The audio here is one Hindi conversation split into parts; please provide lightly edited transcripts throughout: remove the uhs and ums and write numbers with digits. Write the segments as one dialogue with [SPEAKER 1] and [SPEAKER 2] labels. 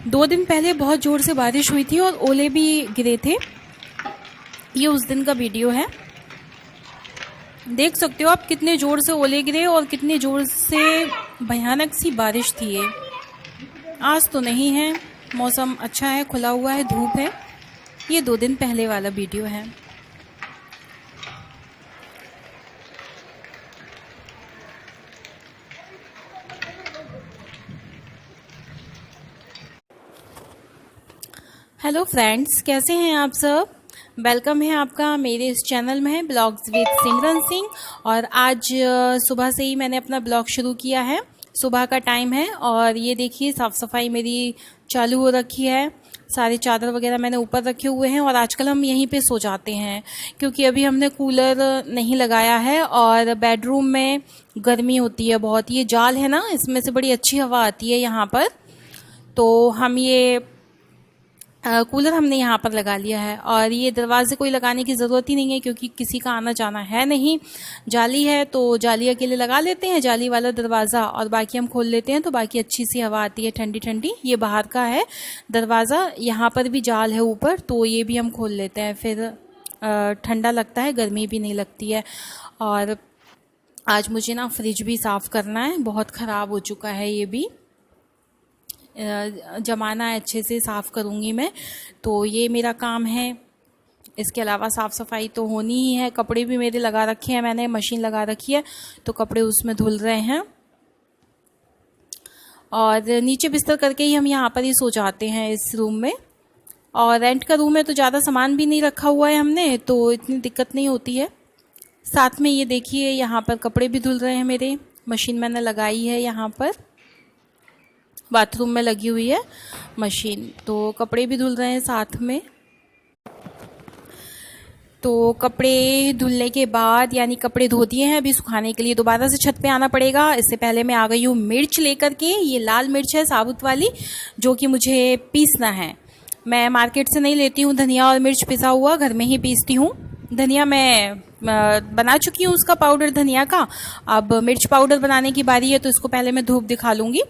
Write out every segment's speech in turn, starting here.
[SPEAKER 1] 2 दिन पहले बहुत ज़ोर से बारिश हुई थी और ओले भी गिरे थे। ये उस दिन का वीडियो है। देख सकते हो आप कितने ज़ोर से ओले गिरे और कितने ज़ोर से भयानक सी बारिश थी ये। आज तो नहीं है, मौसम अच्छा है, खुला हुआ है, धूप है। ये 2 दिन पहले वाला वीडियो है। हेलो फ्रेंड्स, कैसे हैं आप सब। वेलकम है आपका मेरे इस चैनल में है ब्लॉग्स विद सिमरन सिंह। और आज सुबह से ही मैंने अपना ब्लॉग शुरू किया है। सुबह का टाइम है और ये देखिए साफ़ सफाई मेरी चालू हो रखी है। सारे चादर वगैरह मैंने ऊपर रखे हुए हैं और आजकल हम यहीं पे सो जाते हैं क्योंकि अभी हमने कूलर नहीं लगाया है और बेडरूम में गर्मी होती है बहुत। ये जाल है ना, इसमें से बड़ी अच्छी हवा आती है यहाँ पर, तो हम ये कूलर हमने यहाँ पर लगा लिया है। और ये दरवाजे कोई लगाने की ज़रूरत ही नहीं है क्योंकि किसी का आना जाना है नहीं। जाली है तो जाली अकेले लगा लेते हैं, जाली वाला दरवाज़ा, और बाकी हम खोल लेते हैं तो बाकी अच्छी सी हवा आती है ठंडी ठंडी। ये बाहर का है दरवाज़ा, यहाँ पर भी जाल है ऊपर, तो ये भी हम खोल लेते हैं, फिर ठंडा लगता है, गर्मी भी नहीं लगती है। और आज मुझे ना फ्रिज भी साफ़ करना है, बहुत ख़राब हो चुका है, ये भी जमाना है, अच्छे से साफ़ करूँगी मैं, तो ये मेरा काम है। इसके अलावा साफ़ सफाई तो होनी ही है। कपड़े भी मेरे लगा रखे हैं, मैंने मशीन लगा रखी है तो कपड़े उसमें धुल रहे हैं। और नीचे बिस्तर करके ही हम यहाँ पर ही सो जाते हैं इस रूम में। और रेंट का रूम है तो ज़्यादा सामान भी नहीं रखा हुआ है हमने, तो इतनी दिक्कत नहीं होती है। साथ में ये देखिए यहाँ पर कपड़े भी धुल रहे हैं मेरे, मशीन मैंने लगाई है यहाँ पर, बाथरूम में लगी हुई है मशीन, तो कपड़े भी धुल रहे हैं साथ में। तो कपड़े धुलने के बाद, यानी कपड़े धो दिए हैं, अभी सुखाने के लिए दोबारा से छत पे आना पड़ेगा। इससे पहले मैं आ गई हूँ मिर्च लेकर के। ये लाल मिर्च है साबुत वाली, जो कि मुझे पीसना है। मैं मार्केट से नहीं लेती हूँ धनिया और मिर्च पिसा हुआ, घर में ही पीसती हूँ। धनिया मैं बना चुकी हूँ उसका पाउडर धनिया का। अब मिर्च पाउडर बनाने की बारी है, तो इसको पहले मैं धूप दिखा लूँगी।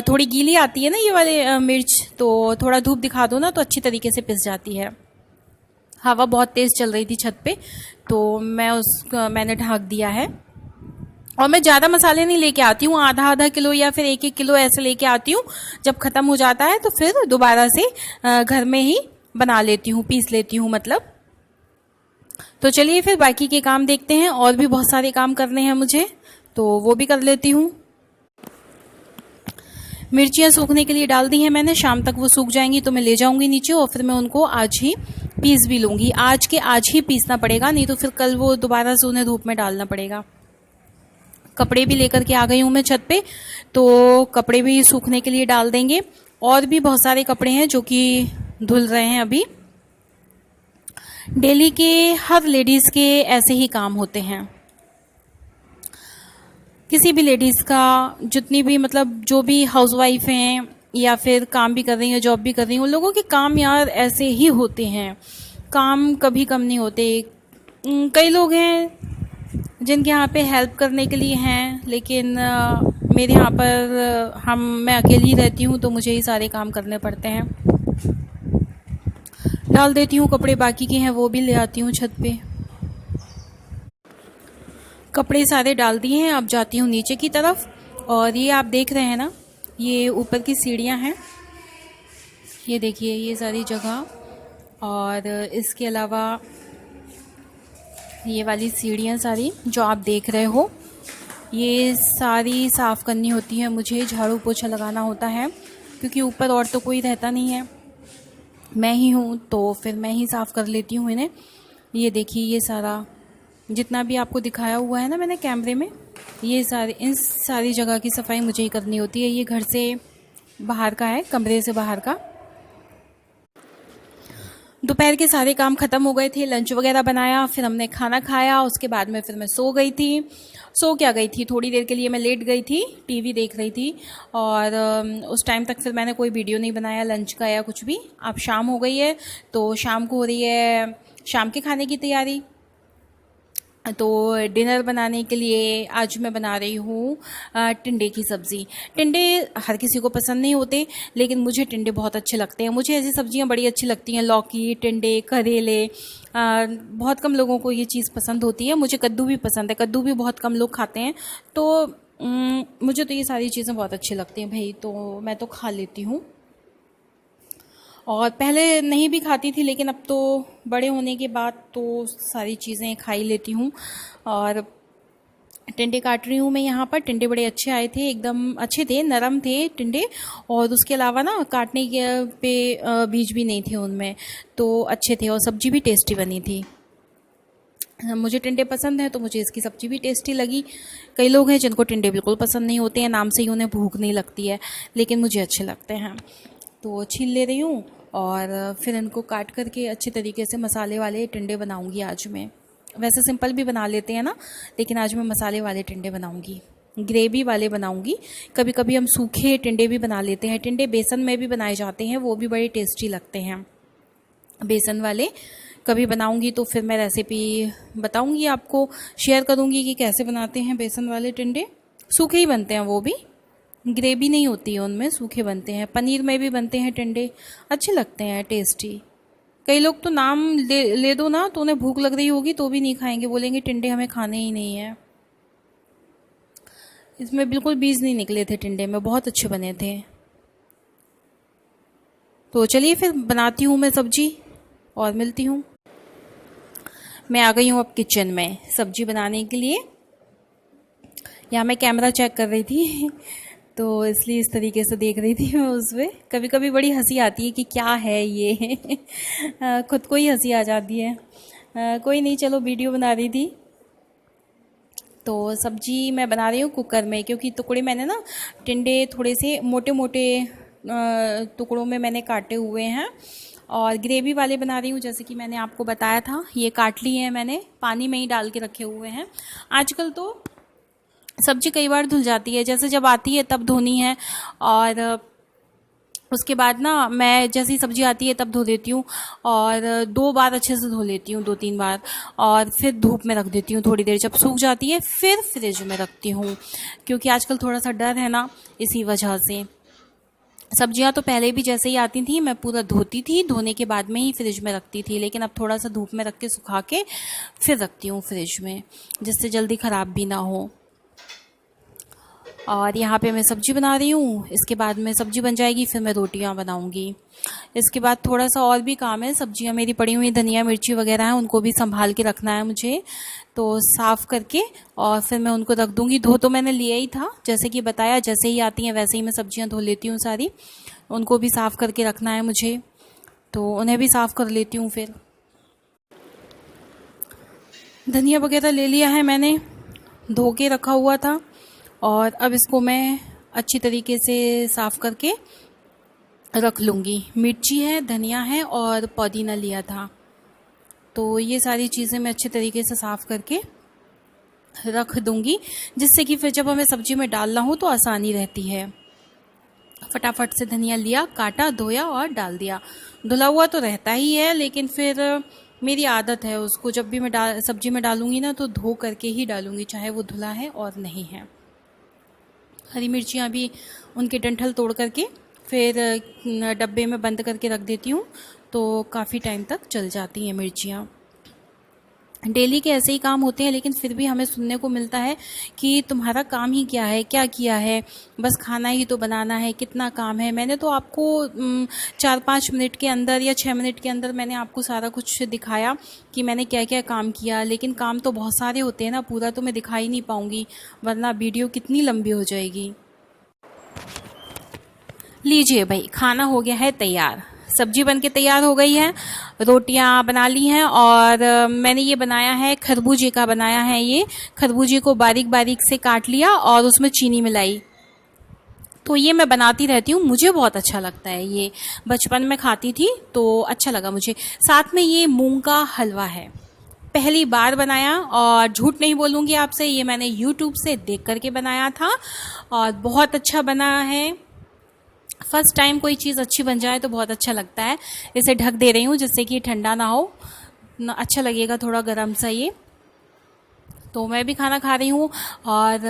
[SPEAKER 1] थोड़ी गीली आती है ना ये वाले मिर्च, तो थोड़ा धूप दिखा दो ना तो अच्छी तरीके से पिस जाती है। हवा बहुत तेज़ चल रही थी छत पे, तो मैंने ढक दिया है। और मैं ज़्यादा मसाले नहीं लेके आती हूँ, आधा आधा किलो या फिर 1-1 किलो ऐसे लेके आती हूँ। जब ख़त्म हो जाता है तो फिर दोबारा से घर में ही बना लेती हूँ, पीस लेती हूँ मतलब। तो चलिए फिर बाकी के काम देखते हैं। और भी बहुत सारे काम करने हैं मुझे, तो वो भी कर लेती हूँ। मिर्चियाँ सूखने के लिए डाल दी हैं मैंने, शाम तक वो सूख जाएंगी तो मैं ले जाऊंगी नीचे और फिर मैं उनको आज ही पीस भी लूँगी। आज के आज ही पीसना पड़ेगा, नहीं तो फिर कल वो दोबारा से उन्हें धूप में डालना पड़ेगा। कपड़े भी लेकर के आ गई हूँ मैं छत पे, तो कपड़े भी सूखने के लिए डाल देंगे। और भी बहुत सारे कपड़े हैं जो कि धुल रहे हैं अभी। डेली के हर लेडीज़ के ऐसे ही काम होते हैं, किसी भी लेडीज़ का, जितनी भी मतलब जो भी हाउसवाइफ हैं या फिर काम भी कर रही हैं, जॉब भी कर रही हैं, उन लोगों के काम यार ऐसे ही होते हैं। काम कभी कम नहीं होते। कई लोग हैं जिनके यहाँ पे हेल्प करने के लिए हैं, लेकिन मेरे यहाँ पर मैं अकेली ही रहती हूँ तो मुझे ही सारे काम करने पड़ते हैं। डाल देती हूँ कपड़े, बाकी के हैं वो भी ले आती हूँ छत पे। कपड़े सारे डाल दिए हैं, अब जाती हूँ नीचे की तरफ। और ये आप देख रहे हैं ना, ये ऊपर की सीढ़ियाँ हैं, ये देखिए ये सारी जगह। और इसके अलावा ये वाली सीढ़ियाँ सारी जो आप देख रहे हो, ये सारी साफ़ करनी होती है मुझे, झाड़ू पोछा लगाना होता है क्योंकि ऊपर और तो कोई रहता नहीं है, मैं ही हूँ, तो फिर मैं ही साफ़ कर लेती हूँ इन्हें। ये देखिए ये सारा जितना भी आपको दिखाया हुआ है ना मैंने कैमरे में, ये इन सारी जगह की सफाई मुझे ही करनी होती है। ये घर से बाहर का है, कमरे से बाहर का। दोपहर के सारे काम ख़त्म हो गए थे, लंच वगैरह बनाया, फिर हमने खाना खाया, उसके बाद में फिर मैं सो गई थी। सो क्या गई थी, थोड़ी देर के लिए मैं लेट गई थी, टीवी देख रही थी। और उस टाइम तक फिर मैंने कोई वीडियो नहीं बनाया लंच का या कुछ भी। अब शाम हो गई है, तो शाम को हो रही है शाम के खाने की तैयारी। तो डिनर बनाने के लिए आज मैं बना रही हूँ टिंडे की सब्ज़ी। टिंडे हर किसी को पसंद नहीं होते, लेकिन मुझे टिंडे बहुत अच्छे लगते हैं। मुझे ऐसी सब्जियाँ बड़ी अच्छी लगती हैं, लौकी, टिंडे, करेले। बहुत कम लोगों को ये चीज़ पसंद होती है। मुझे कद्दू भी पसंद है, कद्दू भी बहुत कम लोग खाते हैं। तो मुझे तो ये सारी चीज़ें बहुत अच्छी लगती हैं भाई, तो मैं तो खा लेती हूँ। और पहले नहीं भी खाती थी, लेकिन अब तो बड़े होने के बाद तो सारी चीज़ें खा ही लेती हूँ। और टिंडे काट रही हूँ मैं यहाँ पर। टिंडे बड़े अच्छे आए थे, एकदम अच्छे थे, नरम थे टिंडे। और उसके अलावा ना काटने के पे बीज भी नहीं थे उनमें, तो अच्छे थे। और सब्जी भी टेस्टी बनी थी। मुझे टिंडे पसंद है तो मुझे इसकी सब्ज़ी भी टेस्टी लगी। कई लोग हैं जिनको टिंडे बिल्कुल पसंद नहीं होते हैं, नाम से ही उन्हें भूख नहीं लगती है, लेकिन मुझे अच्छे लगते हैं। तो छील ले रही हूँ और फिर इनको काट करके अच्छे तरीके से मसाले वाले टिंडे बनाऊंगी आज मैं। वैसे सिंपल भी बना लेते हैं ना, लेकिन आज मैं मसाले वाले टिंडे बनाऊंगी, ग्रेवी वाले बनाऊंगी। कभी कभी हम सूखे टिंडे भी बना लेते हैं। टिंडे बेसन में भी बनाए जाते हैं, वो भी बड़े टेस्टी लगते हैं बेसन वाले। कभी बनाऊंगी तो फिर मैं रेसिपी बताऊंगी आपको, शेयर करूंगी कि कैसे बनाते हैं बेसन वाले टिंडे। सूखे ही बनते हैं, वो भी ग्रेवी नहीं होती है उनमें, सूखे बनते हैं। पनीर में भी बनते हैं टिंडे, अच्छे लगते हैं, टेस्टी। कई लोग तो नाम ले दो ना तो उन्हें भूख लग रही होगी तो भी नहीं खाएंगे, बोलेंगे टिंडे हमें खाने ही नहीं है। इसमें बिल्कुल बीज नहीं निकले थे टिंडे में, बहुत अच्छे बने थे। तो चलिए फिर बनाती हूँ मैं सब्जी और मिलती हूँ। मैं आ गई हूँ अब किचन में सब्जी बनाने के लिए। यहाँ मैं कैमरा चेक कर रही थी तो इसलिए इस तरीके से देख रही थी मैं उसमें। कभी कभी बड़ी हंसी आती है कि क्या है ये खुद को ही हंसी आ जाती है। कोई नहीं, चलो वीडियो बना रही थी। तो सब्जी मैं बना रही हूँ कुकर में, क्योंकि टुकड़े मैंने ना टिंडे थोड़े से मोटे मोटे टुकड़ों में मैंने काटे हुए हैं। और ग्रेवी वाले बना रही हूँ, जैसे कि मैंने आपको बताया था। ये काट लिए हैं मैंने, पानी में ही डाल के रखे हुए हैं। आजकल तो सब्जी कई बार धुल जाती है, जैसे जब आती है तब धोनी है। और उसके बाद ना मैं जैसी सब्जी आती है तब धो देती हूँ, और 2 बार अच्छे से धो लेती हूँ, 2-3 बार। और फिर धूप में रख देती हूँ थोड़ी देर, जब सूख जाती है फिर फ्रिज में रखती हूँ, क्योंकि आजकल थोड़ा सा डर है ना, इसी वजह से। सब्जियां तो पहले भी जैसे ही आती थी मैं पूरा धोती थी, धोने के बाद में ही फ्रिज में रखती थी। लेकिन अब थोड़ा सा धूप में रख के सुखा के फिर रखती हूँ फ्रिज में, जिससे जल्दी ख़राब भी ना हो। और यहाँ पे मैं सब्जी बना रही हूँ। इसके बाद में सब्जी बन जाएगी, फिर मैं रोटियाँ बनाऊँगी। इसके बाद थोड़ा सा और भी काम है। सब्जियाँ मेरी पड़ी हुई, धनिया मिर्ची वगैरह हैं, उनको भी संभाल के रखना है मुझे। तो साफ़ करके और फिर मैं उनको रख दूँगी। धो तो मैंने लिया ही था, जैसे कि बताया, जैसे ही आती हैं वैसे ही मैं सब्जियाँ धो लेती हूँ सारी। उनको भी साफ़ करके रखना है मुझे, तो उन्हें भी साफ़ कर लेती हूँ। फिर धनिया वगैरह ले लिया है मैंने, धो के रखा हुआ था। और अब इसको मैं अच्छी तरीके से साफ़ करके रख लूँगी। मिर्ची है, धनिया है और पुदीना लिया था, तो ये सारी चीज़ें मैं अच्छे तरीके से साफ़ करके रख दूँगी, जिससे कि फिर जब हमें सब्जी में डालना हो तो आसानी रहती है। फटाफट से धनिया लिया, काटा, धोया और डाल दिया। धुला हुआ तो रहता ही है, लेकिन फिर मेरी आदत है उसको जब भी मैं सब्जी में डालूँगी ना तो धो करके ही डालूँगी, चाहे वो धुला है और नहीं है। हरी मिर्चियाँ भी उनके डंठल तोड़ करके फिर डब्बे में बंद करके रख देती हूँ, तो काफ़ी टाइम तक चल जाती हैं मिर्चियाँ। डेली के ऐसे ही काम होते हैं, लेकिन फिर भी हमें सुनने को मिलता है कि तुम्हारा काम ही क्या है, क्या किया है, बस खाना ही तो बनाना है, कितना काम है। मैंने तो आपको 4-5 मिनट के अंदर या 6 मिनट के अंदर मैंने आपको सारा कुछ दिखाया कि मैंने क्या क्या काम किया। लेकिन काम तो बहुत सारे होते हैं ना, पूरा तो मैं दिखा ही नहीं पाऊँगी, वरना वीडियो कितनी लंबी हो जाएगी। लीजिए भाई, खाना हो गया है तैयार, सब्जी बनके तैयार हो गई है, रोटियां बना ली हैं। और मैंने ये बनाया है, खरबूजे का बनाया है। ये खरबूजे को बारीक बारीक से काट लिया और उसमें चीनी मिलाई। तो ये मैं बनाती रहती हूँ, मुझे बहुत अच्छा लगता है। ये बचपन में खाती थी तो अच्छा लगा मुझे। साथ में ये मूंग का हलवा है, पहली बार बनाया, और झूठ नहीं बोलूँगी आपसे, ये मैंने यूट्यूब से देख करके बनाया था और बहुत अच्छा बना है। फर्स्ट टाइम कोई चीज़ अच्छी बन जाए तो बहुत अच्छा लगता है। इसे ढक दे रही हूँ जिससे कि ठंडा ना हो, अच्छा लगेगा थोड़ा गर्म सा ये। तो मैं भी खाना खा रही हूँ। और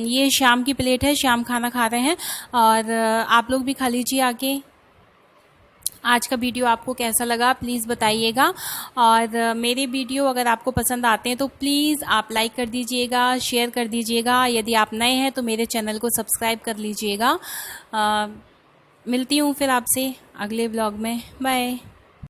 [SPEAKER 1] ये शाम की प्लेट है, शाम खाना खा रहे हैं। और आप लोग भी खा लीजिए आके। आज का वीडियो आपको कैसा लगा प्लीज़ बताइएगा। और मेरे वीडियो अगर आपको पसंद आते हैं तो प्लीज़ आप लाइक कर दीजिएगा, शेयर कर दीजिएगा। यदि आप नए हैं तो मेरे चैनल को सब्सक्राइब कर लीजिएगा। मिलती हूँ फिर आपसे अगले ब्लॉग में। बाय।